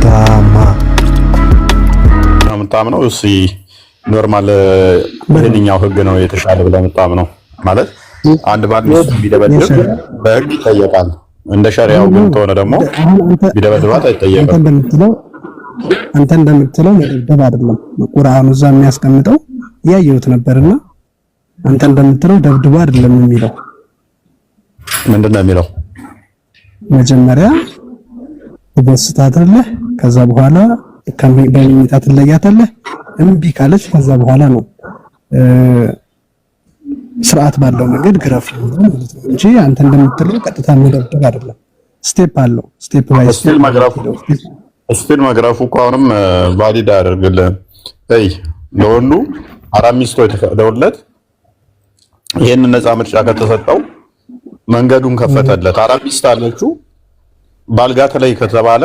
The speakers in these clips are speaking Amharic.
ጋማ የምታምነው እሺ ኖርማል ይሄንኛው ህግ ነው የተሻለ ብለህ የምታምነው ማለት አንድ ባል ሚስቱ ቢደበድብ በህግ ይጠየቃል። እንደ ሸሪዓው ግን ከሆነ ደግሞ ቢደበድባት አይጠየቅም። አንተ እንደምትለው መደብደብ አይደለም ቁርአኑ እዛ የሚያስቀምጠው ያየሁት ነበርና አንተ እንደምትለው ደብድቦ አይደለም የሚለው። ምንድነው የሚለው? መጀመሪያ ትደስታታለህ፣ ከዛ በኋላ በሚጣ ትለያታለህ። እምቢ ካለች ከዛ በኋላ ነው ስርዓት ባለው መንገድ ግረፍ ማለት ነው እንጂ አንተ እንደምትለው ቀጥታ መደብደብ አይደለም። ስቴፕ አለው። ስቴፕ ባይ ስቴፕ ስቲል መግረፉ እኮ አሁንም ቫሊድ አያደርግልህም። ለወንዱ አራት ሚስቶ የተፈቀደውለት ይሄንን ነፃ ምርጫ ከተሰጠው መንገዱን ከፈተለት። አራት ሚስት አለችው ባልጋ ተለይ ከተባለ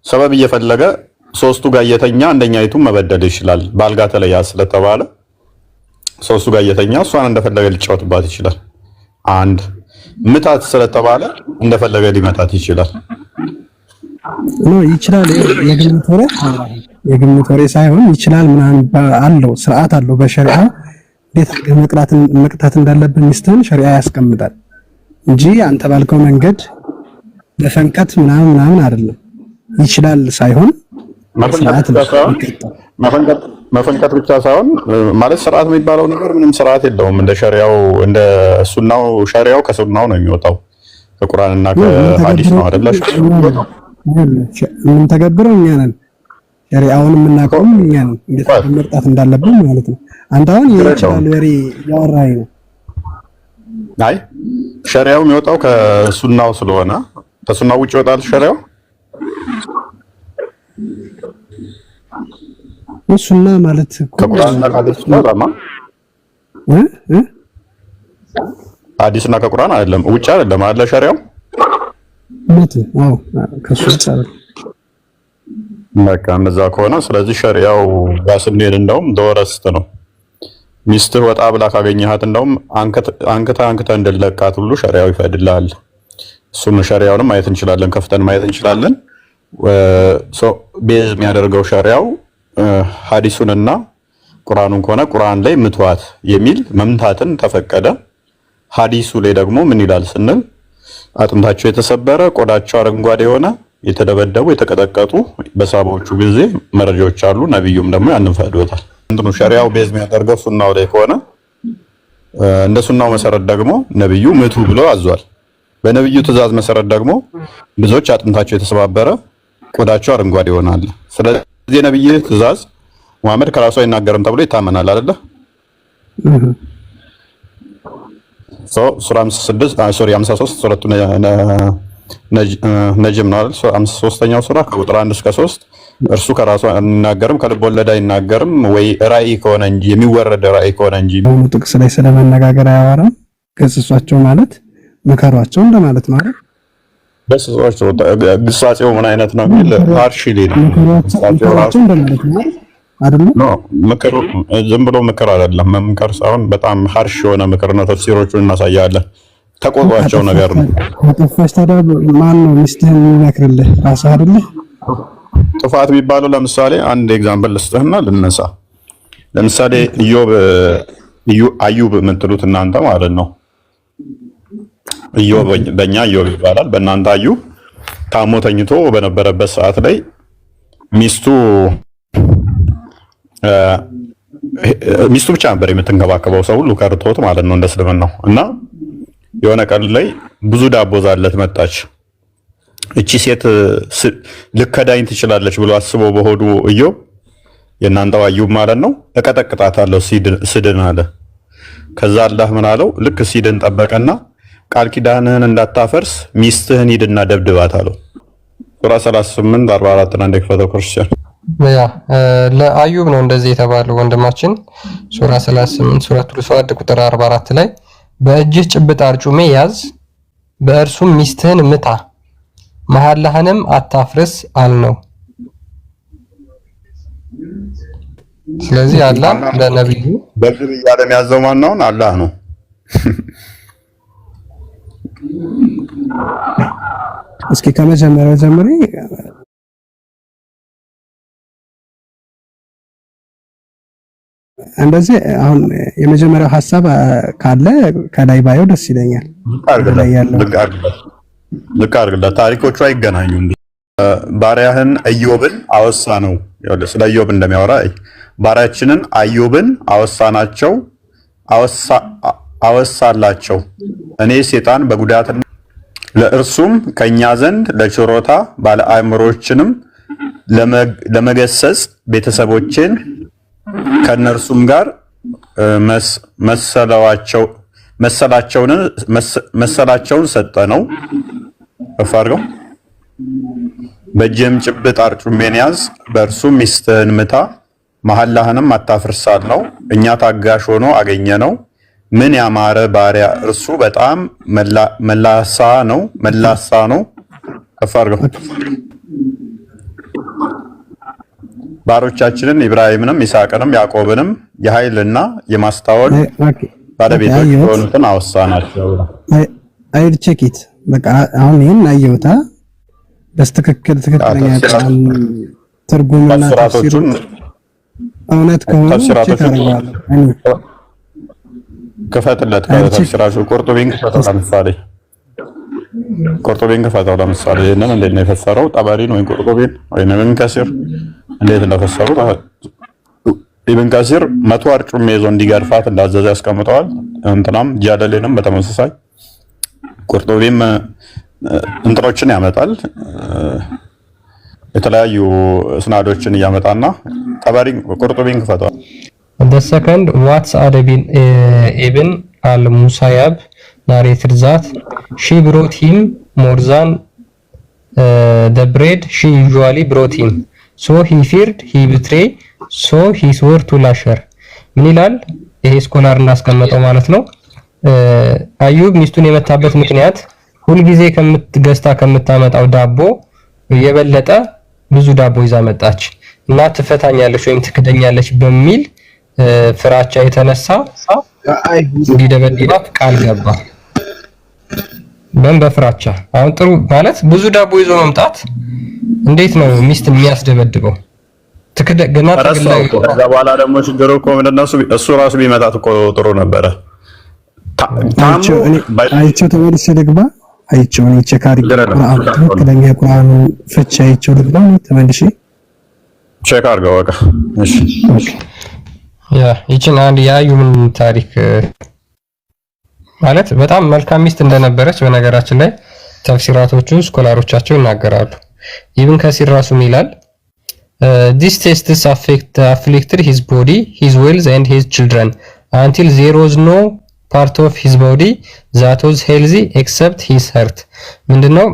ሰበብ እየፈለገ ሶስቱ ጋር እየተኛ አንደኛይቱን መበደል ይችላል። ባልጋ ተለያ ስለተባለ ሶስቱ ጋር እየተኛ እሷን እንደፈለገ ሊጫወትባት ይችላል። አንድ ምታት ስለተባለ እንደፈለገ ሊመታት ይችላል። ይችላል። የግምት ወሬ ሳይሆን ይችላል ምናምን አለው፣ ስርዓት አለው። በሸሪዓ እንዴት መቅጣት እንዳለብን ሚስትህን ሸሪዓ ያስቀምጣል እንጂ አንተ ባልከው መንገድ በፈንከት ምናምን አይደለም። ይችላል ሳይሆን መፈንከት ብቻ ሳይሆን ማለት ስርዓት የሚባለው ነገር ምንም ስርዓት የለውም። እንደ ሸሪዓው እንደ ሱናው ሸሪዓው ከሱናው ነው የሚወጣው ከቁርአንና ከሐዲስ ነው አይደል? ምን ተገብረው እኛ ነን፣ ሸሪዓውን የምናውቀውም እኛ ነን። እንዴት መቅጣት እንዳለብን ማለት ነው። አንተ አሁን ይችላል ወሬ ያወራኸኝ ነው። አይ ሸሪዓው የሚወጣው ከሱናው ስለሆነ ከሱናው ውጭ ይወጣል ሸሪዓው። ሱና ማለት ከቁርአንና ከሐዲስ ነው ታማ ሐዲስና ከቁርአን አይደለም ውጭ አይደለም አለ ሸሪዓው ሞት አዎ ከሱ ይቻላል። በቃ እንደዛ ከሆነ ስለዚህ ሸሪዓው ጋር ስንሄድ እንደውም ደወረስት ነው። ሚስትህ ወጣ ብላ ካገኘሃት እንደውም አንከታ እንደለቃት ሁሉ ሸሪዓው ይፈቅድልሃል። እሱን ሸሪዓውንም ማየት እንችላለን፣ ከፍተን ማየት እንችላለን። ቤዝ የሚያደርገው ሸሪዓው ሐዲሱንና ቁርአኑን ከሆነ ቁርአን ላይ ምትዋት የሚል መምታትን ተፈቀደ። ሐዲሱ ላይ ደግሞ ምን ይላል ስንል አጥንታቸው የተሰበረ ቆዳቸው አረንጓዴ የሆነ የተደበደቡ የተቀጠቀጡ በሳባዎቹ ጊዜ መረጃዎች አሉ። ነብዩም ደግሞ ያንን ፈቅዶታል። እንትኑ ሸሪዓው ቤዝ የሚያደርገው ሱናው ላይ ከሆነ እንደ ሱናው መሰረት ደግሞ ነብዩ ምቱ ብሎ አዟል። በነብዩ ትእዛዝ መሰረት ደግሞ ብዙዎች አጥንታቸው የተሰባበረ ቆዳቸው አረንጓዴ ይሆናል። ስለዚህ የነብዩ ትእዛዝ መሐመድ ከራሱ አይናገርም ተብሎ ይታመናል አይደለ? ሱራ 53 ሱረቱ ነጅም ነው አይደል? 53ኛው ሱራ ከቁጥር 1 እስከ 3 እርሱ ከራሱ አይናገርም ከልብ ወለድ አይናገርም ወይ ራእይ ከሆነ እንጂ የሚወረድ ራእይ ከሆነ እንጂ። ጥቅስ ላይ ስለመነጋገር አያወራም። ገስጿቸው ማለት መከሯቸው እንደማለት ነው አይደል? ገስጿቸው ግሳጼው ምን አይነት ነው የሚል ሃርሽ ሊድ መከሯቸው እንደማለት ነው አይደል? ምክር ዝም ብሎ ምክር አይደለም። መምከር ሳይሆን በጣም ሃርሽ የሆነ ምክር ነው። ተፍሲሮቹን እናሳያለን። ተቆጧቸው ነገር ነው። ተጠፋሽ ታዲያ ማን ነው ሚስትህን የሚመክርልህ? ራስህ አይደለህ? ጥፋት የሚባለው ለምሳሌ አንድ ኤግዛምፕል ልስጥህና ልነሳ። ለምሳሌ አዩብ የምትሉት እናንተ ማለት ነው። ኢዮብ በእኛ ኢዮብ ይባላል፣ በእናንተ አዩብ ታሞ ተኝቶ በነበረበት ሰዓት ላይ ሚስቱ ብቻ ነበር የምትንከባከበው፣ ሰው ሁሉ ከርቶት ማለት ነው እንደ እስልምናው። እና የሆነ ቀን ላይ ብዙ ዳቦ ዛለት መጣች። እቺ ሴት ልከዳኝ ትችላለች ብሎ አስቦ በሆዱ ኢዮብ የእናንተው አዩብ ማለት ነው እቀጠቅጣታለሁ ስድን አለ። ከዛ አላህ ምን አለው? ልክ ሲድን ጠበቀና ቃል ኪዳንህን እንዳታፈርስ ሚስትህን ሂድና ደብድባት አለው። ሱራ 38 44 እና እንደከፈተው ክርስቲያን ያ ለአዩብ ነው እንደዚህ የተባለው ወንድማችን። ሱራ 38 ሱረቱል ሷድ ቁጥር 44 ላይ በእጅህ ጭብጥ አርጩሜ ያዝ፣ በእርሱም ሚስትህን ምታ፣ መሐላህንም አታፍርስ አልነው። ስለዚህ አላህ ለነብዩ በድር እያለ የሚያዘው ማን ነው? አላህ ነው። እስኪ ከመጀመሪያው ጀምሬ እንደዚህ አሁን የመጀመሪያው ሐሳብ ካለ ከላይ ባየው ደስ ይለኛል። ልክ አድርግለት። ታሪኮቹ አይገናኙም። ባሪያህን ኢዮብን አወሳ ነው። ስለ ኢዮብ እንደሚያወራ ባሪያችንን ኢዮብን አወሳናቸው አወሳላቸው። እኔ ሴጣን በጉዳትና ለእርሱም ከኛ ዘንድ ለችሮታ ባለ አእምሮችንም ለመገሰጽ ቤተሰቦቼን ከነርሱም ጋር መሰላቸውን ሰጠነው። አፋርገው በእጅህም ጭብጥ አርጩሜን ያዝ፣ በእርሱም ሚስትህን ምታ፣ መሐላህንም አታፍርሳል ነው። እኛ ታጋሽ ሆኖ አገኘነው። ምን ያማረ ባሪያ! እርሱ በጣም መላሳ ነው። አፋርገው ባሮቻችንን ኢብራሂምንም ይስሐቅንም ያዕቆብንም የኃይልና የማስታወቅ ባለቤቶች የሆኑትን አወሳናቸው። አይድ ቼክ በቃ አሁን ይሄን አየሁታ ትክክለኛ ትርጉምና ተፍሲሩን እውነት ከሆነ ቼክ አደርጋለሁ። ክፈትለት ከተፍሲራሹ ቁርጡቢን ክፈተው። ለምሳሌ ይሄንን እንዴት ነው የፈሰረው? ጠበሪን ወይም ቁርጡቢን ወይም ኢብን ከሲር እንዴት እንደፈሰሩት ኢብን ከሲር 100 አርጩሜ ይዞ እንዲገርፋት እንዳዘዘ ያስቀምጠዋል። እንትናም ጃለሌንም በተመሳሳይ ቁርጡቢም እንትኖችን ያመጣል፣ የተለያዩ እስናዶችን እያመጣና ቁርጡቢን ክፈተዋል። The second, what's Ibn al-Musayyab narrated that she brought him more than the bread she usually brought him. So he feared he betray, so he swore to lash her. ምን ይላል ይሄ ስኮላር እናስቀመጠው ማለት ነው። አዩብ ሚስቱን የመታበት ምክንያት ሁልጊዜ ገዝታ ከምታመጣው ዳቦ የበለጠ ብዙ ዳቦ ይዛ መጣች እና ትፈታኛለች ወይም ትክደኛለች በሚል ፍራቻ የተነሳ እንዲደበድባት ቃል ገባ። በፍራቻ አሁን ጥሩ ማለት ብዙ ዳቦ ይዞ መምጣት እንዴት ነው ሚስትን የሚያስደበድበው? ትክደገና ከዛ በኋላ ደግሞ ችግሩ እኮ ምንድነው? እሱ ራሱ ቢመጣት እኮ ጥሩ ነበረ። አይቼው ተመልሼ ልግባ። አይቼው ነው ቼካሪ ቁርአን ትክክለኛ ቁርአን ፍቻ አይቼው ልግባ። ተመልሼ ቼክ አድርገው በቃ። እሺ ይችን አንድ የአዩብን ታሪክ ማለት በጣም መልካም ሚስት እንደነበረች በነገራችን ላይ ተፍሲራቶቹ ስኮላሮቻቸው ይናገራሉ። ኢብን ከሲር ራሱ ይላል this tests afflicted his body, his wills and his children until there was no part of his body that was healthy except his heart. ምንድነው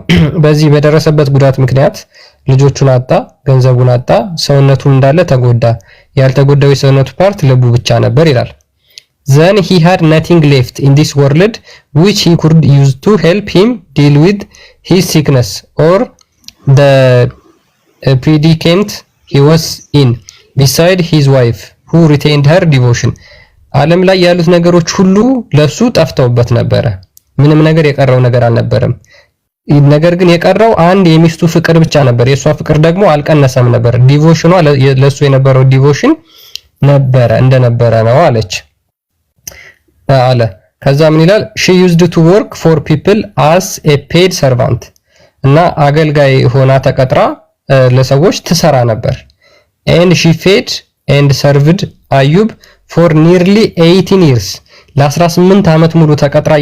በዚህ በደረሰበት ጉዳት ምክንያት ልጆቹን አጣ፣ ገንዘቡን አጣ፣ ሰውነቱን እንዳለ ተጎዳ። ያልተጎዳው የሰውነቱ ፓርት ልቡ ብቻ ነበር ይላል። then he had nothing left in this world which he could use to help him deal with his sickness or the predicament he was in beside his wife who retained her devotion. ዓለም ላይ ያሉት ነገሮች ሁሉ ለሱ ጠፍተውበት ነበረ። ምንም ነገር የቀረው ነገር አልነበረም። ነገር ግን የቀረው አንድ የሚስቱ ፍቅር ብቻ ነበር። የሷ ፍቅር ደግሞ አልቀነሰም ነበር። ዲቮሽኗ ለሱ የነበረው ዲቮሽን እንደነበረ ነው አለች አለ። ከዛ ምን ይላል? she used to work for people as a paid servant እና አገልጋይ ሆና ተቀጥራ ለሰዎች ትሰራ ነበር። and she fed and served Ayub for nearly 18 years ለ18 ዓመት ሙሉ ተቀጥራ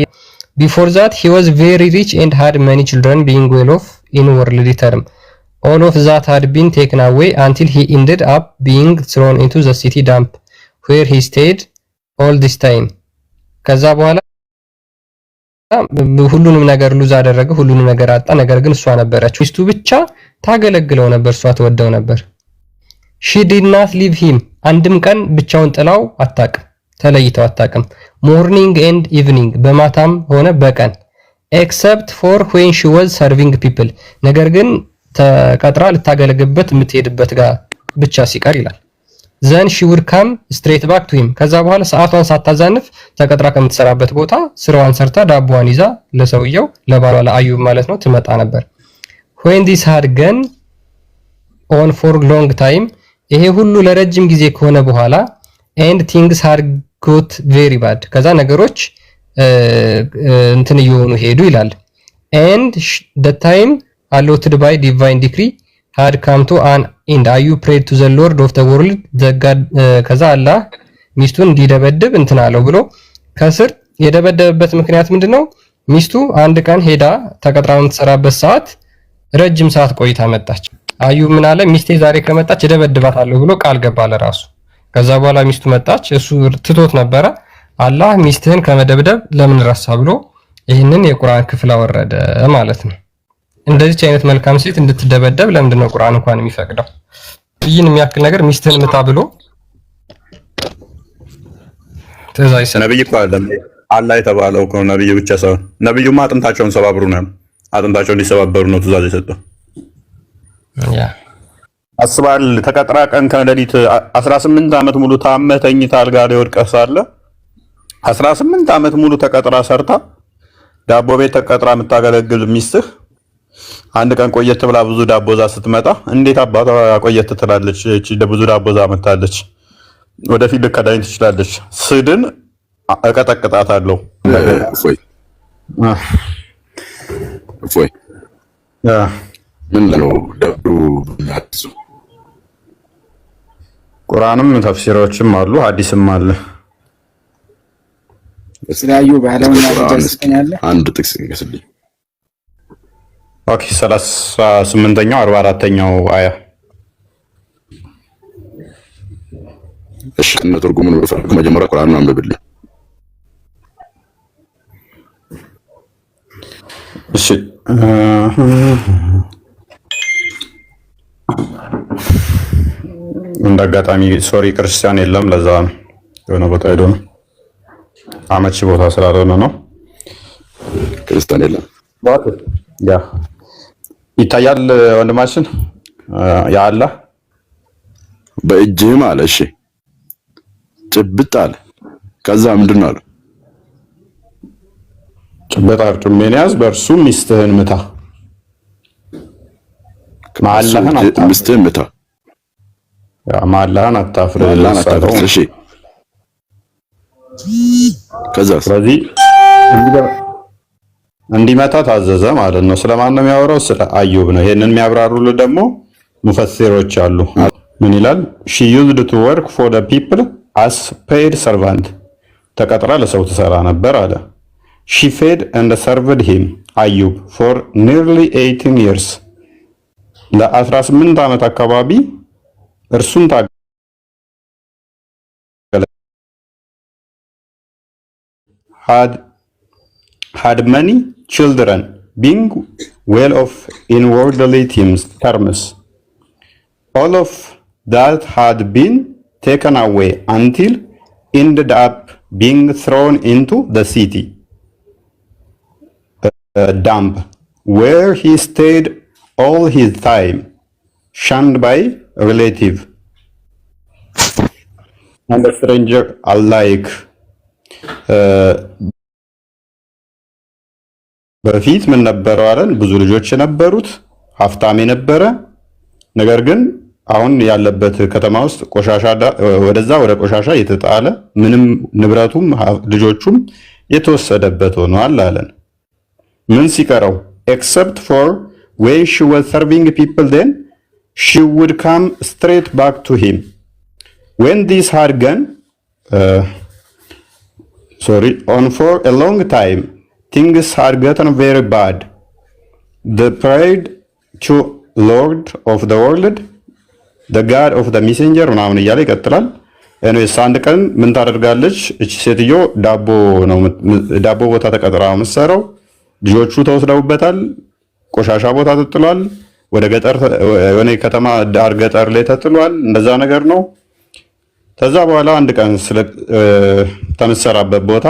before that he was very rich and had many children being well off in worldly term. All of that had been taken away until he ended up being thrown into the city dump where he stayed all this time. ከዛ በኋላ ሁሉንም ነገር ሉዝ አደረገ፣ ሁሉንም ነገር አጣ። ነገር ግን እሷ ነበረች ሚስቱ ብቻ ታገለግለው ነበር፣ እሷ ተወደው ነበር። she did not leave him አንድም ቀን ብቻውን ጥላው አታውቅም፣ ተለይተው አታውቅም። morning and evening በማታም ሆነ በቀን except for when she was serving people ነገር ግን ተቀጥራ ልታገለግልበት የምትሄድበት ጋር ብቻ ሲቀር ይላል። then she would come straight back to him ከዛ በኋላ ሰዓቷን ሳታዛንፍ ተቀጥራ ከምትሰራበት ቦታ ስራዋን ሰርታ ዳቦዋን ይዛ ለሰውየው ለባሏ ለአዩብ ማለት ነው ትመጣ ነበር። when this had gone on for long time ይሄ ሁሉ ለረጅም ጊዜ ከሆነ በኋላ ኤንድ ቲንግስ ሃድ ጎት ቬሪ ባድ ከዛ ነገሮች እንትን እየሆኑ ሄዱ ይላል። ኤንድ the time allotted by divine decree had come to an end. Ayub prayed to the Lord of the world the God ከዛ አላህ ሚስቱን እንዲደበድብ እንትን አለው ብሎ ከስር የደበደበበት ምክንያት ምንድነው? ሚስቱ አንድ ቀን ሄዳ ተቀጥራ የምትሰራበት ሰዓት ረጅም ሰዓት ቆይታ መጣች። አዩብ ምን አለ? ሚስቴ ዛሬ ከመጣች እደበድባታለሁ ብሎ ቃል ገባ ለራሱ። ከዛ በኋላ ሚስቱ መጣች፣ እሱ ትቶት ነበረ። አላህ ሚስትህን ከመደብደብ ለምን ረሳ ብሎ ይህንን የቁርአን ክፍል አወረደ ማለት ነው። እንደዚች አይነት መልካም ሴት እንድትደበደብ ለምንድን ነው ቁርአን እንኳን የሚፈቅደው? ይህን የሚያክል ነገር ሚስትህን ምታ ብሎ ትእዛዝ ይሰጣል። ነብይ እኮ አይደለም አላህ የተባለው እኮ ነብይ ብቻ ሳይሆን ነብዩማ አጥንታቸውን ሰባብሩ ነው፣ አጥንታቸውን እንዲሰባበሩ ነው ትእዛዝ የሰጠው። ያ አስባል ተቀጥራ ቀን ከሌሊት 18 ዓመት ሙሉ ታመህ ተኝተህ አልጋ ላይ ወድቀህ ሳለ 18 ዓመት ሙሉ ተቀጥራ ሰርታ ዳቦ ቤት ተቀጥራ የምታገለግል ሚስትህ አንድ ቀን ቆየት ብላ ብዙ ዳቦ ዛ ስትመጣ እንዴት አባቷ ቆየት ትላለች? እቺ ብዙ ዳቦ ዛ መታለች፣ ወደፊት ልከዳኝ ትችላለች፣ ስድን እቀጠቅጣታለሁ። እፎይ ምን ነው ደብሩ አዲሱ ቁርአንም ተፍሲሮችም አሉ፣ ሐዲስም አለ። ስለያዩ ባህላውና ተጀስተኛለ አንድ ጥቅስ ይገስልኝ። ኦኬ 38ኛው 44ኛው አያ እሺ እና ትርጉሙን በፈልግ መጀመሪያ ቁርአኑን አንብብልኝ። እሺ እንዳጋጣሚ ሶሪ ክርስቲያን የለም፣ ለዛ ነው የሆነ ቦታ ሄዶ ነው አመቺ ቦታ ስላልሆነ ነው። ክርስቲያን የለም ያ ይታያል ወንድማችን ያ አላህ በእጅህም አለ። እሺ ጭብጥ አለ። ከዛ ምንድን ነው አለ? ጭብጥ አርጩሜን ያዝ፣ በእርሱ ሚስትህን ምታ፣ ሚስትህን ምታ፣ ማላህን አታፍር። እሺ ከዛ ስለዚህ እንዲመታ ታዘዘ ማለት ነው። ስለማን ነው የሚያወራው? ስለ አዩብ ነው። ይሄንን የሚያብራሩልን ደግሞ ሙፈሲሮች አሉ። ምን ይላል? she used to work for the people as paid servant ተቀጥራ ለሰው ትሰራ ነበር አለ። she fed and served him አዩብ for nearly 18 years ለ18 ዓመት አካባቢ እርሱን had many children being well off in worldly terms. All of that had been taken away until ended up being thrown into the city dump, where he stayed all his time, shunned by relative and a stranger alike. በፊት ምን ነበረው አለን? ብዙ ልጆች የነበሩት ሀብታም የነበረ ነገር ግን አሁን ያለበት ከተማ ውስጥ ቆሻሻ ወደዛ ወደ ቆሻሻ የተጣለ ምንም ንብረቱም ልጆቹም የተወሰደበት ሆኗል አለን። ምን ሲቀረው? except for when she was serving people, then she would come straight back to him. When this had gone on for a long time, things had gotten very bad. They prayed to Lord of the world, the God of the messenger ምናምን እያለ ይቀጥላል። ኤኒዌይስ አንድ ቀን ምን ታደርጋለች እቺ ሴትዮ? ዳቦ ቦታ ተቀጥራ የምትሰራው፣ ልጆቹ ተወስደውበታል፣ ቆሻሻ ቦታ ተጥሏል፣ ወደ ገጠር የሆነ ከተማ ዳር ገጠር ላይ ተጥሏል። እንደዛ ነገር ነው። ከዛ በኋላ አንድ ቀን ተምትሰራበት ቦታ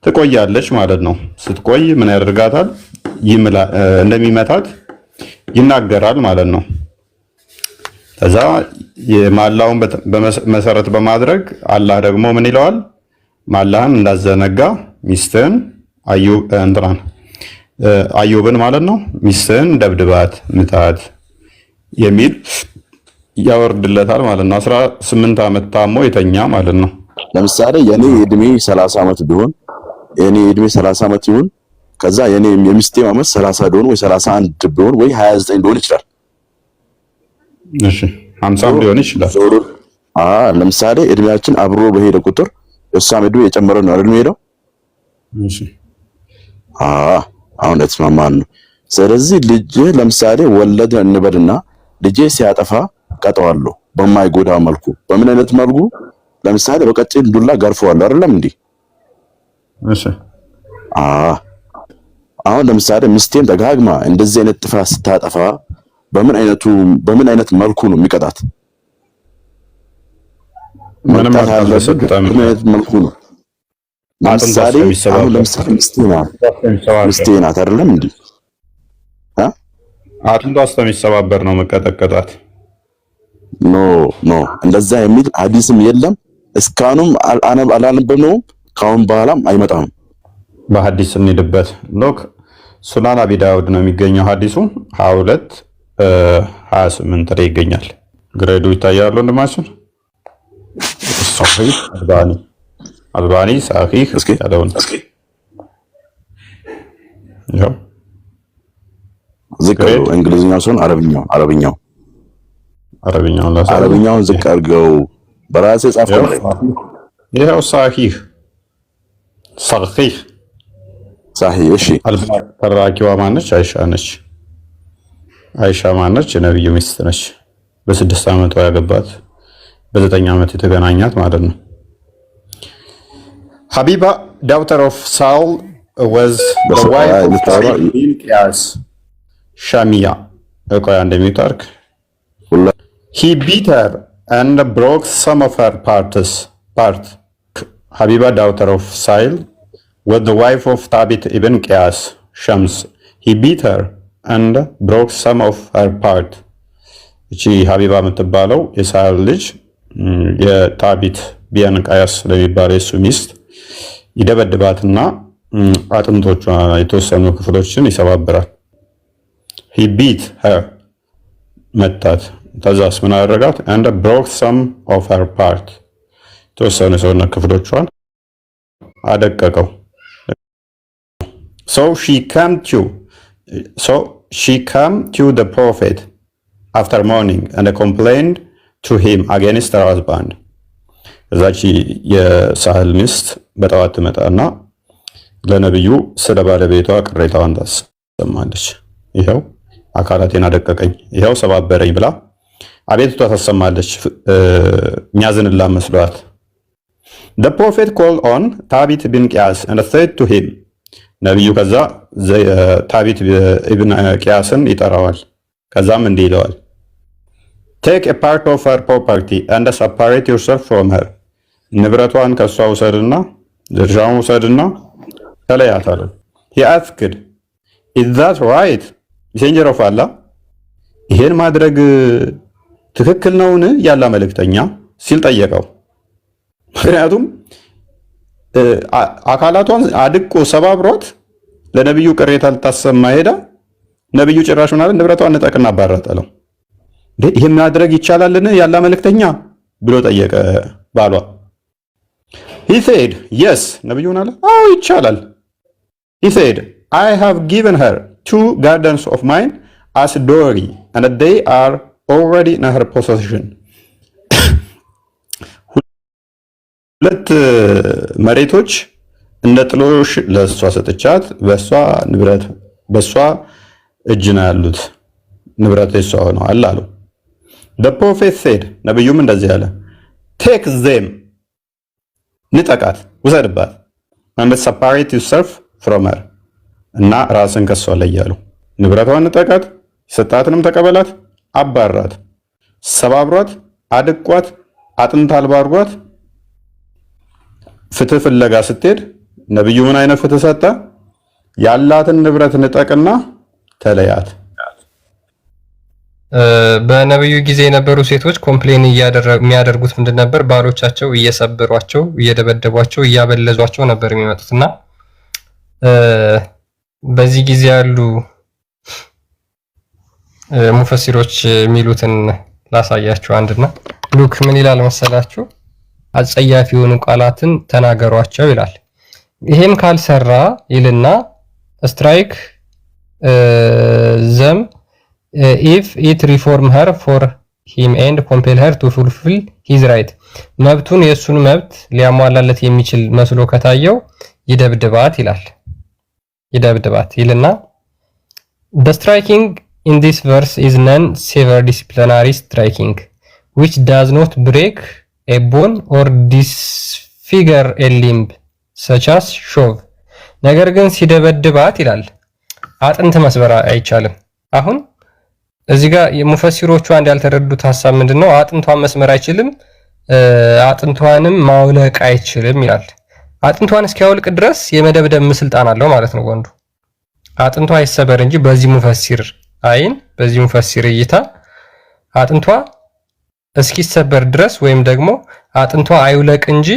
ትቆያለች ማለት ነው። ስትቆይ ምን ያደርጋታል? እንደሚመታት ይናገራል ማለት ነው። ከዛ የማላውን መሰረት በማድረግ አላህ ደግሞ ምን ይለዋል? ማላህን እንዳዘነጋ ሚስትህን አዩብን ማለት ነው ሚስትህን ደብድባት ምታት የሚል ያወርድለታል ማለት ነው። 18 ዓመት ታሞ የተኛ ማለት ነው። ለምሳሌ የኔ እድሜ 30 ዓመት ቢሆን የኔ እድሜ 30 ዓመት ይሁን ከዛ የኔ የሚስቴ ዓመት 30 ቢሆን ወይ 31 ቢሆን ወይ 29 ሊሆን ይችላል። እሺ 50 ሊሆን ይችላል። ለምሳሌ እድሜያችን አብሮ በሄደ ቁጥር እሷም እድሜ የጨመረ ነው አይደል ሄደው? እሺ አሁን ተስማማን ነው። ስለዚህ ልጅ ለምሳሌ ወለደ እንበልና ልጄ ሲያጠፋ ቀጠዋለሁ በማይጎዳ መልኩ። በምን አይነት መልኩ? ለምሳሌ በቀጭን ዱላ ገርፈዋለሁ አይደለም እንዴ? እሺ አሁን ለምሳሌ ሚስቴም ደጋግማ እንደዚህ አይነት ጥፋት ስታጠፋ በምን አይነት መልኩ ነው የሚቀጣት? ምንም አልተሰጠም። በምን አይነት መልኩ ነው? ለምሳሌ አሁን ለምሳሌ ሚስቴ ናት አይደለም እንዴ? አጥንቷ እስከሚሰባበር ነው መቀጠቀጣት። ኖ እንደዛ የሚል ሐዲስም የለም። እስካሁንም አላነበብነውም። ካሁን በኋላም አይመጣም። በሐዲስ እንሂድበት። ሎክ ሱናን አቢ ዳውድ ነው የሚገኘው ሐዲሱ 22 28 ላይ ይገኛል። ግሬዱ ይታያል ወንድማችን። ሶሂህ አልባኒ ሳሂህ ያለውን ያው ዝቅ አድርገው እንግሊዝኛው ሲሆን አረብኛውን ዝቅ አድርገው በራሴ ጻፈው። ይሄው ሳሂህ እሺ። ተራኪዋ ማነች? አይሻ ነች። አይሻ ማነች? የነብዩ ሚስት ነች። በ6 ዓመቷ ያገባት በ9 ዓመት የተገናኛት ማለት ነው። ሀቢባ daughter of Saul was the wife of Thabit bin Qais Shamia. እቆያ እንደሚታርክ he beat her and broke some of her parts. Habiba daughter of Saul was the wife of Thabit ibn Qais Shams. He beat her and broke some of her part. እቺ ሀቢባ የምትባለው የሳል ልጅ የታቢት ቢን ቃያስ ለሚባለው የሱ ሚስት ይደበድባትና አጥንቶቿ የተወሰኑ ክፍሎችን ይሰባብራል። he beat her መታት። ተዛስ ምን አደረጋት? and broke some of her part የተወሰኑ ሰውነት ክፍሎቿን አደቀቀው። so she came to the prophet after morning and complained to him against her husband. እዛች የሳህል ሚስት በጠዋት ትመጣና ለነብዩ ስለ ባለቤቷ ቅሬታዋን ታሰማለች። ይሄው አካላቴን አደቀቀኝ፣ ይሄው ሰባበረኝ ብላ አቤቱታ ታሰማለች። የሚያዝንላ መስሏት the prophet called on Thabit bin Qais and said to him ነብዩ ከዛ ታቢት ኢብን ቂያስን ይጠራዋል። ከዛም እንዲህ ይለዋል take a part of her property and separate yourself from her ንብረቷን ከሷ ውሰድና ድርሻውን ውሰድና ተለያት አለ። he asked is that right messenger of Allah ይሄን ማድረግ ትክክል ነውን ያላ መልእክተኛ ሲል ጠየቀው። ምክንያቱም አካላቷን አድቆ ሰባብሯት ለነብዩ ቅሬታ ልታሰማ ሄዳ ነብዩ ጭራሽ ምናለ ንብረቷን ንጠቅና አባረጠለው። ይሄን ማድረግ ይቻላልን ያላ መልእክተኛ ብሎ ጠየቀ ባሏ። he said yes ነብዩን አለ አዎ ይቻላል። he said I have given her 2 gardens of mine as dowry and they are already in her possession. ሁለት መሬቶች እንደ ጥሎሽ ለሷ ሰጥቻት በሷ ንብረት በሷ እጅ ነው ያሉት፣ ንብረት የሷ ሆነዋል አሉ። the prophet said ነብዩም እንደዚህ አለ take them ንጠቃት ውሰድባት and separate yourself from her እና ራስን ከሷ ላይ ያሉ ንብረቷን ንጠቃት፣ ሰጣትንም ተቀበላት፣ አባራት፣ ሰባብሯት፣ አድቋት፣ አጥንት አልባ አድርጓት። ፍትህ ፍለጋ ስትሄድ ነብዩ ምን አይነት ፍትህ ሰጠ? ያላትን ንብረት ንጠቅና ተለያት። በነብዩ ጊዜ የነበሩ ሴቶች ኮምፕሌን የሚያደርጉት ምንድን ነበር? ባሎቻቸው እየሰበሯቸው፣ እየደበደቧቸው፣ እያበለዟቸው ነበር የሚመጡትና በዚህ ጊዜ ያሉ ሙፈሲሮች የሚሉትን ላሳያችሁ አንድና ሉክ ምን ይላል መሰላችሁ? አጸያፊ የሆኑ ቃላትን ተናገሯቸው ይላል። ይሄም ካልሰራ ይልና ስትራይክ ዘም ኢፍ ኢት ሪፎርም ሄር ፎር ሂም ኤንድ ኮምፔል ሄር ቱ ፉልፊል ሂዝ ራይት መብቱን የሱን መብት ሊያሟላለት የሚችል መስሎ ከታየው ይደብድባት ይላል። ይደብድባት ይልና the striking in this verse is non-severe disciplinary striking which does not break a bone or disfigure a limb such as shove ነገር ግን ሲደበድባት ይላል አጥንት መስበር አይቻልም። አሁን እዚህ ጋር የሙፈሲሮቹ አንድ ያልተረዱት ሐሳብ ምንድነው? አጥንቷን መስመር አይችልም፣ አጥንቷንም ማውለቅ አይችልም ይላል። አጥንቷን እስኪያወልቅ ድረስ የመደብደብ ስልጣን አለው ማለት ነው ወንዱ። አጥንቷ አይሰበር እንጂ በዚህ ሙፈሲር አይን፣ በዚህ ሙፈሲር እይታ አጥንቷ እስኪሰበር ድረስ ወይም ደግሞ አጥንቷ አይውለቅ እንጂ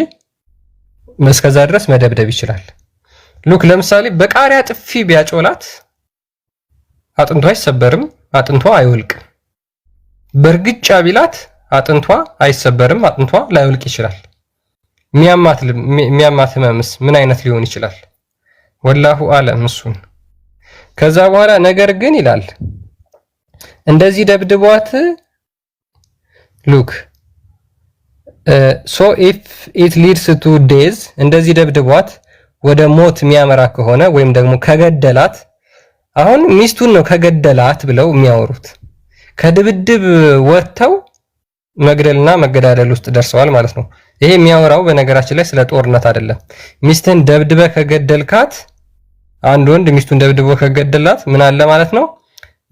እስከዛ ድረስ መደብደብ ይችላል። ሉክ ለምሳሌ በቃሪያ ጥፊ ቢያጮላት አጥንቷ አይሰበርም፣ አጥንቷ አይወልቅም። በርግጫ ቢላት አጥንቷ አይሰበርም፣ አጥንቷ ላይወልቅ ይችላል። ሚያማት ህመምስ ምን አይነት ሊሆን ይችላል? ወላሁ አለም እሱን። ከዛ በኋላ ነገር ግን ይላል እንደዚህ ደብድቧት ሉክ so if it leads to death እንደዚህ ደብድቧት ወደ ሞት የሚያመራ ከሆነ ወይም ደግሞ ከገደላት አሁን ሚስቱን ነው ከገደላት ብለው የሚያወሩት ከድብድብ ወጥተው መግደልና መገዳደል ውስጥ ደርሰዋል ማለት ነው። ይሄ የሚያወራው በነገራችን ላይ ስለ ጦርነት አይደለም። ሚስትን ደብድበ ከገደልካት አንድ ወንድ ሚስቱን ደብድቦ ከገደላት ምን አለ ማለት ነው?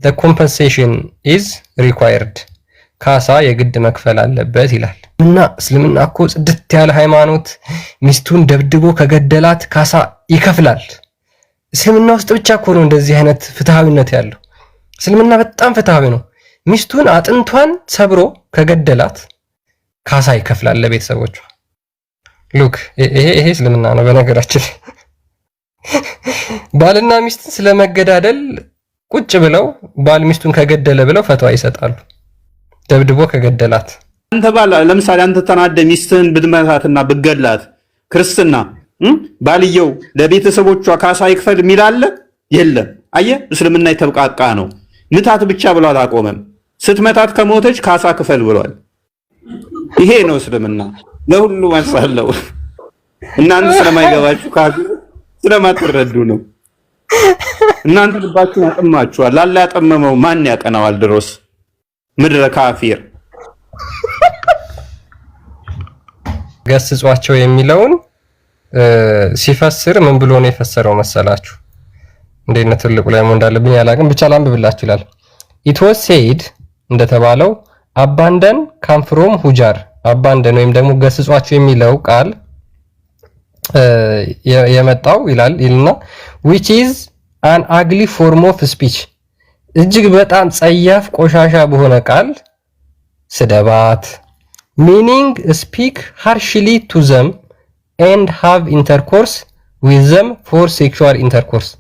the compensation is required ካሳ የግድ መክፈል አለበት ይላል። እና እስልምና እኮ ጽድት ያለ ሃይማኖት ሚስቱን ደብድቦ ከገደላት ካሳ ይከፍላል። እስልምና ውስጥ ብቻ እኮ ነው እንደዚህ አይነት ፍትሃዊነት ያለው። እስልምና በጣም ፍትሃዊ ነው። ሚስቱን አጥንቷን ሰብሮ ከገደላት ካሳ ይከፍላል ለቤተሰቦቿ። ሉክ ይሄ እስልምና ነው በነገራችን። ባልና ሚስትን ስለመገዳደል ቁጭ ብለው ባል ሚስቱን ከገደለ ብለው ፈትዋ ይሰጣሉ። ደብድቦ ከገደላት አንተ ባል ለምሳሌ አንተ ተናደ ሚስትህን ብትመታትና ብትገላት ክርስትና ባልየው ለቤተሰቦቿ ካሳ ይክፈል የሚል አለ? የለም። አየህ እስልምና የተብቃቃ ነው። ምታት ብቻ ብሏል አቆመም። ስትመታት ከሞተች ካሳ ክፈል ብሏል። ይሄ ነው እስልምና። ለሁሉ ማሳለው እናንተ ስለማይገባችሁ ካሉ ስለማትረዱ ነው። እናንተ ልባችሁን አጥማችኋል። ላላ ያጠመመው ማን ያቀናዋል? ድሮስ ምድረ ካፊር ገስጿቸው የሚለውን ሲፈስር ምን ብሎ ነው የፈሰረው መሰላችሁ? እንዴት ነው ትልቁ ላይ ምን እንዳለብኝ ያላቅም ብቻ ላንብብላችሁ ይላል። it was said እንደተባለው abandon come from hujar abandon ወይም ደግሞ ገስጿቸው የሚለው ቃል የመጣው ይልና which is an ugly form of speech እጅግ በጣም ጸያፍ ቆሻሻ በሆነ ቃል ስደባት meaning speak harshly to them and have intercourse with them for sexual intercourse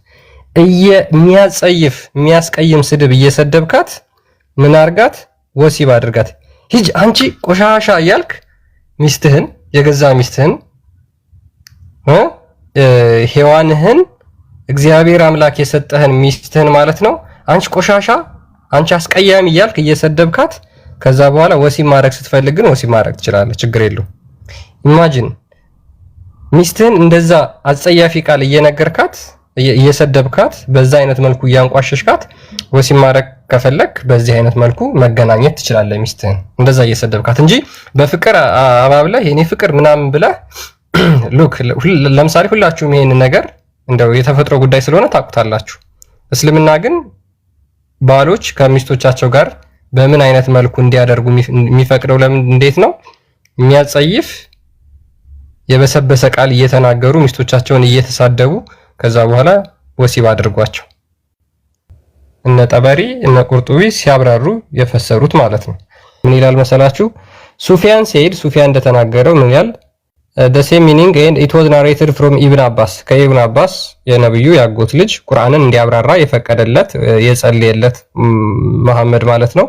የሚያስቀይም ስድብ እየሰደብካት ምን አርጋት? ወሲብ አድርጋት። ሂጅ አንቺ ቆሻሻ እያልክ ሚስትህን የገዛ ሚስትህን ሔዋንህን እግዚአብሔር አምላክ የሰጠህን ሚስትህን ማለት ነው አንቺ ቆሻሻ አንቺ አስቀያሚ እያልክ እየሰደብካት ከዛ በኋላ ወሲብ ማድረግ ስትፈልግ ግን ወሲብ ማድረግ ትችላለህ፣ ችግር የለውም። ኢማጂን ሚስትህን እንደዛ አጸያፊ ቃል እየነገርካት እየሰደብካት በዛ አይነት መልኩ እያንቋሸሽካት ወሲብ ማድረግ ከፈለክ በዚህ አይነት መልኩ መገናኘት ትችላለህ ሚስትህን እንደዛ እየሰደብካት እንጂ በፍቅር አባብለህ የኔ ፍቅር ምናምን ብለህ ሉክ ለምሳሌ ሁላችሁም ይሄን ነገር እንደው የተፈጥሮ ጉዳይ ስለሆነ ታውቁታላችሁ። እስልምና ግን ባሎች ከሚስቶቻቸው ጋር በምን አይነት መልኩ እንዲያደርጉ የሚፈቅደው ለምን እንዴት ነው? የሚያጸይፍ የበሰበሰ ቃል እየተናገሩ ሚስቶቻቸውን እየተሳደቡ ከዛ በኋላ ወሲብ አድርጓቸው። እነ ጠበሪ እነ ቁርጡቢ ሲያብራሩ የፈሰሩት ማለት ነው። ምን ይላል መሰላችሁ? ሱፊያን ሰይድ ሱፊያን እንደተናገረው ምን ይላል? the same meaning and it was narrated from Ibn Abbas ከኢብን አባስ የነብዩ ያጎት ልጅ ቁርአንን እንዲያብራራ የፈቀደለት የጸለየለት መሐመድ ማለት ነው።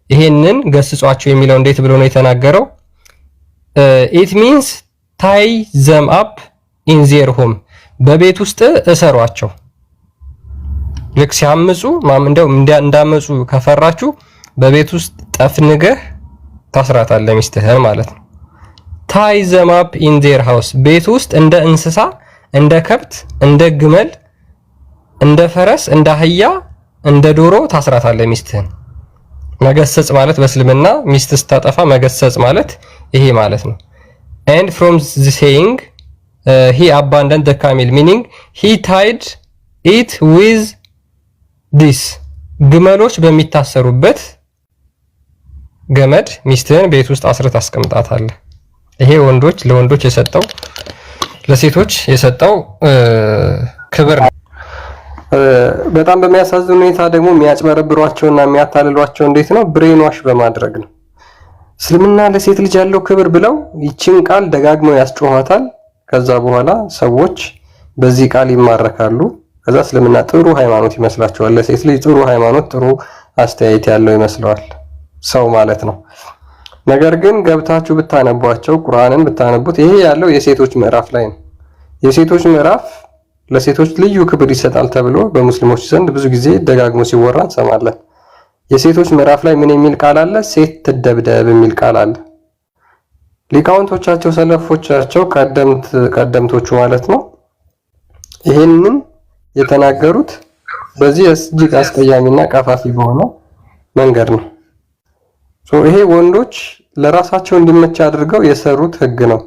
ይሄንን ገስጿቸው የሚለው እንዴት ብሎ ነው የተናገረው? ኢት ሚንስ ታይ ዘም አፕ ኢን ዜር ሆም፣ በቤት ውስጥ እሰሯቸው። ልክ ሲያምፁ እንደው እንዳመፁ ከፈራችሁ በቤት ውስጥ ጠፍንገህ ታስራታለህ ሚስትህን ማለት ነው። ታይ ዘም አፕ ኢን ዜር ሃውስ፣ ቤት ውስጥ እንደ እንስሳ፣ እንደ ከብት፣ እንደ ግመል፣ እንደ ፈረስ፣ እንደ አህያ፣ እንደ ዶሮ ታስራታለህ ሚስትህን። መገሰጽ ማለት በእስልምና ሚስት ስታጠፋ መገሰጽ ማለት ይሄ ማለት ነው። and from the saying he abandoned the camel, meaning he tied it with this, ግመሎች በሚታሰሩበት ገመድ ሚስትህን ቤት ውስጥ አስረት አስቀምጣታለህ። ይሄ ወንዶች ለወንዶች የሰጠው ለሴቶች የሰጠው ክብር ነው። በጣም በሚያሳዝን ሁኔታ ደግሞ የሚያጭበረብሯቸውና የሚያታልሏቸው እንዴት ነው? ብሬን ዋሽ በማድረግ ነው። እስልምና ለሴት ልጅ ያለው ክብር ብለው ይችን ቃል ደጋግመው ያስጮኋታል። ከዛ በኋላ ሰዎች በዚህ ቃል ይማረካሉ። ከዛ እስልምና ጥሩ ሃይማኖት ይመስላቸዋል። ለሴት ልጅ ጥሩ ሃይማኖት፣ ጥሩ አስተያየት ያለው ይመስለዋል ሰው ማለት ነው። ነገር ግን ገብታችሁ ብታነቧቸው፣ ቁርአንን ብታነቡት ይሄ ያለው የሴቶች ምዕራፍ ላይ ነው። የሴቶች ምዕራፍ ለሴቶች ልዩ ክብር ይሰጣል ተብሎ በሙስሊሞች ዘንድ ብዙ ጊዜ ደጋግሞ ሲወራ እንሰማለን። የሴቶች ምዕራፍ ላይ ምን የሚል ቃል አለ? ሴት ትደብደብ የሚል ቃል አለ። ሊቃውንቶቻቸው ሰለፎቻቸው ቀደምቶቹ ማለት ነው ይሄንን የተናገሩት በዚህ እጅግ አስቀያሚና ቀፋፊ በሆነ መንገድ ነው። ይሄ ወንዶች ለራሳቸው እንዲመች አድርገው የሰሩት ህግ ነው።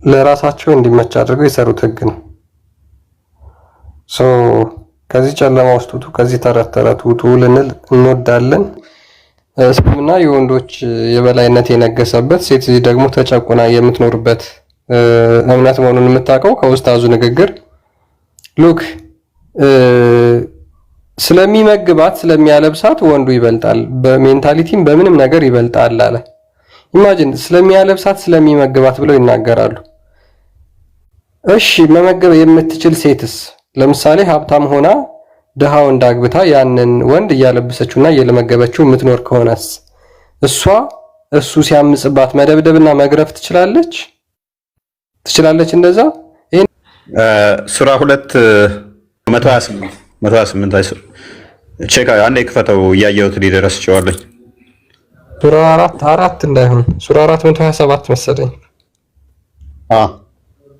ለራሳቸው እንዲመች አድርገው የሰሩት ህግ ነው። ከዚህ ጨለማ ውስጥ ውጡ፣ ከዚህ ተረት ተረት ውጡ ልንል እንወዳለን። እስልምና የወንዶች የበላይነት የነገሰበት፣ ሴት ደግሞ ተጨቁና የምትኖርበት እምነት መሆኑን የምታውቀው ከኡስታዙ ንግግር ሉክ ስለሚመግባት ስለሚያለብሳት ወንዱ ይበልጣል፣ በሜንታሊቲም በምንም ነገር ይበልጣል አለ። ኢማጂን ስለሚያለብሳት ስለሚመግባት ብለው ይናገራሉ። እሺ መመገብ የምትችል ሴትስ ለምሳሌ ሀብታም ሆና ድሃው እንዳግብታ ያንን ወንድ እያለበሰችውና እየለመገበችው የምትኖር ከሆነስ እሱ ሲያምጽባት መደብደብና መግረፍ ትችላለች? እንደዛ ሱራ 2 128 ቼክ አንዴ ክፈተው እያየሁት ሊደረስ ይችላል። ሱራ 4 እንዳይሆን ሱራ 4 127 መሰለኝ።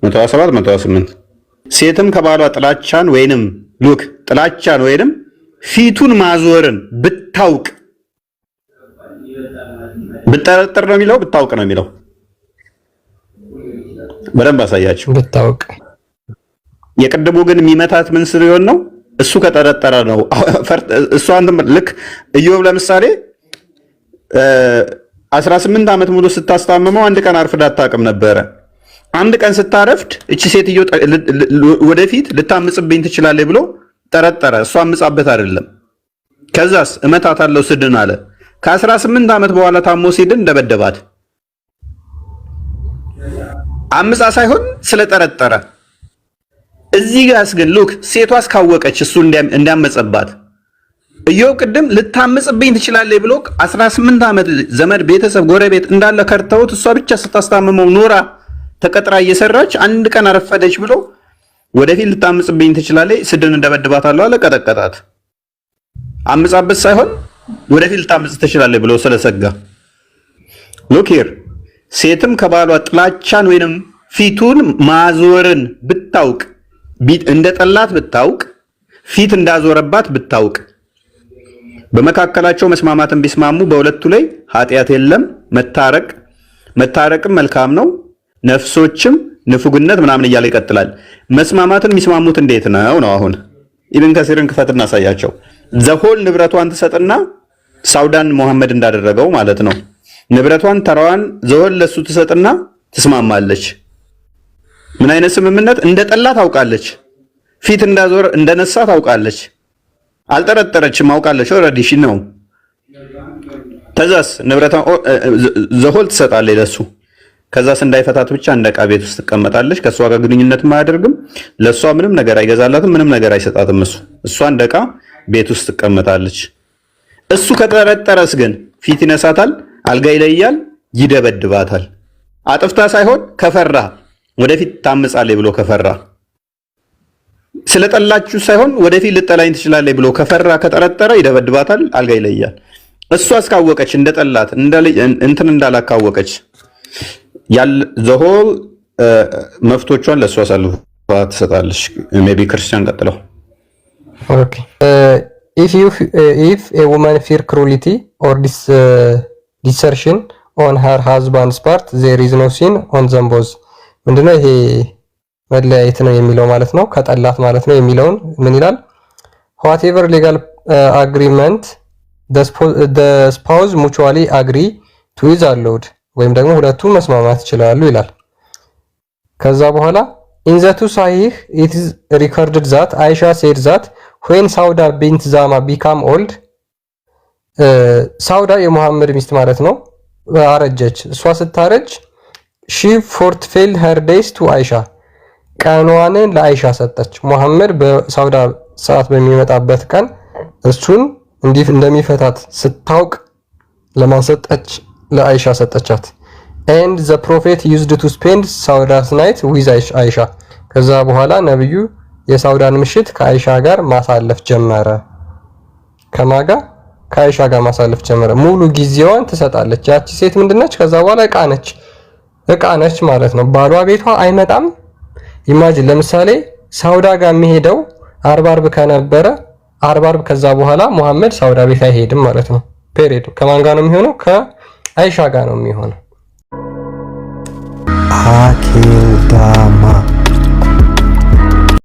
127 ሴትም ከባሏ ጥላቻን ወይንም ጥላቻን ወይንም ፊቱን ማዞርን ብታውቅ፣ ብጠረጥር ነው የሚለው ብታውቅ ነው የሚለው። በደንብ አሳያችሁ። ብታውቅ የቅድሙ ግን የሚመታት ምን ስለሆነ ነው? እሱ ከጠረጠረ ነው። እሱ አንተ ልክ ኢዮብ ለምሳሌ 18 ዓመት ሙሉ ስታስታምመው አንድ ቀን አርፍዳ አታውቅም ነበረ። አንድ ቀን ስታረፍድ እቺ ሴትዮ ወደፊት ልታምጽብኝ ትችላለች ብሎ ጠረጠረ። እሷ አምጻበት አይደለም። ከዛስ እመታታለሁ ስድን አለ። ከ18 ዓመት በኋላ ታሞ ሲድን ደበደባት። አምጻ ሳይሆን ስለጠረጠረ። እዚህ ጋርስ ግን ሴቷስ ካወቀች እሱ እንዲያመጽባት ኢዮብ ቅድም ልታምጽብኝ ትችላለች ብሎ 18 ዓመት ዘመድ፣ ቤተሰብ፣ ጎረቤት እንዳለ ከርተውት እሷ ብቻ ስታስታምመው ኖራ ተቀጥራ እየሰራች አንድ ቀን አረፈደች ብሎ ወደፊት ልታምጽብኝ ትችላለች ስድን እንደበድባታለሁ አለ። ቀጠቀጣት። አምጻበት ሳይሆን ወደፊት ልታምጽ ትችላለች ብሎ ስለሰጋ። ሂር ሴትም ከባሏ ጥላቻን ወይንም ፊቱን ማዞርን ብታውቅ፣ እንደ ጠላት ብታውቅ፣ ፊት እንዳዞረባት ብታውቅ፣ በመካከላቸው መስማማትን ቢስማሙ በሁለቱ ላይ ኃጢአት የለም። መታረቅም መልካም ነው። ነፍሶችም ንፉግነት ምናምን እያለ ይቀጥላል። መስማማትን የሚስማሙት እንዴት ነው? አሁን ኢብን ከሲርን ክፈት እናሳያቸው። ዘሆል ንብረቷን ትሰጥና ሳውዳን መሐመድ እንዳደረገው ማለት ነው። ንብረቷን ተራዋን ዘሆል ለሱ ትሰጥና ትስማማለች። ምን አይነት ስምምነት? እንደ ጠላ ታውቃለች። ፊት እንዳዞር እንደነሳ ታውቃለች። አልጠረጠረችም፣ አውቃለች። ኦልሬዲ ሺ ነው። ተዛስ ንብረቷን ዘሆል ትሰጣለች ለሱ። ከዛስ እንዳይፈታት ብቻ እንደ ዕቃ ቤት ውስጥ ትቀመጣለች። ከሷ ጋር ግንኙነት አያደርግም። ለሷ ምንም ነገር አይገዛላትም፣ ምንም ነገር አይሰጣትም። እሷ እንደ ዕቃ ቤት ውስጥ ትቀመጣለች። እሱ ከጠረጠረስ ግን ፊት ይነሳታል፣ አልጋ ይለያል፣ ይደበድባታል። አጥፍታ ሳይሆን ከፈራ ወደፊት ታመጻለች ብሎ ከፈራ ስለጠላችሁ ሳይሆን ወደፊት ልጠላኝ ትችላለች ብሎ ከፈራ ከጠረጠረ ይደበድባታል፣ አልጋ ይለያል። እሷ እስካወቀች እንደጠላት እንትን እንዳላካወቀች ያል ዘሆል መፍቶቿን ለእሷ አሳልፋ ትሰጣለች። ሜቢ ክርስቲያን ቀጥለው ኦኬ if a woman fear cruelty or desertion on her husband's part there is no sin on them both ምንድነው ይሄ መለያየት ነው የሚለው ማለት ነው ከጠላት ማለት ነው የሚለውን ምን ይላል whatever legal agreement the spouse mutually agree to is allowed ወይም ደግሞ ሁለቱ መስማማት ይችላሉ ይላል ከዛ በኋላ in the two sahih it is recorded that Aisha said that when Sauda bint Zama became old ሳውዳ የሙሐመድ ሚስት ማለት ነው አረጀች እሷ ስታረጅ she forfeit her days to Aisha ቀኗን ለአይሻ ሰጠች ሙሐመድ በሳውዳ ሰዓት በሚመጣበት ቀን እሱን እንደሚፈታት ስታውቅ ለማን ሰጠች ለአይሻ ሰጠቻት and the prophet used to spend Sauda's night with Aisha ከዛ በኋላ ነብዩ የሳውዳን ምሽት ከአይሻ ጋር ማሳለፍ ጀመረ ከማጋ ከአይሻ ጋር ማሳለፍ ጀመረ ሙሉ ጊዜዋን ትሰጣለች ያቺ ሴት ምንድነች ከዛ በኋላ እቃ ነች ማለት ነው ባሏ ቤቷ አይመጣም ኢማጂን ለምሳሌ ሳውዳ ጋር የሚሄደው አርብ ከነበረ አርብ ከዛ በኋላ ሙሐመድ ሳውዳ ቤት አይሄድም ማለት ነው ፔሪድ ከማን ጋር ነው የሚሆነው ከአይሻ ጋር ነው የሚሆነው አኬዳማ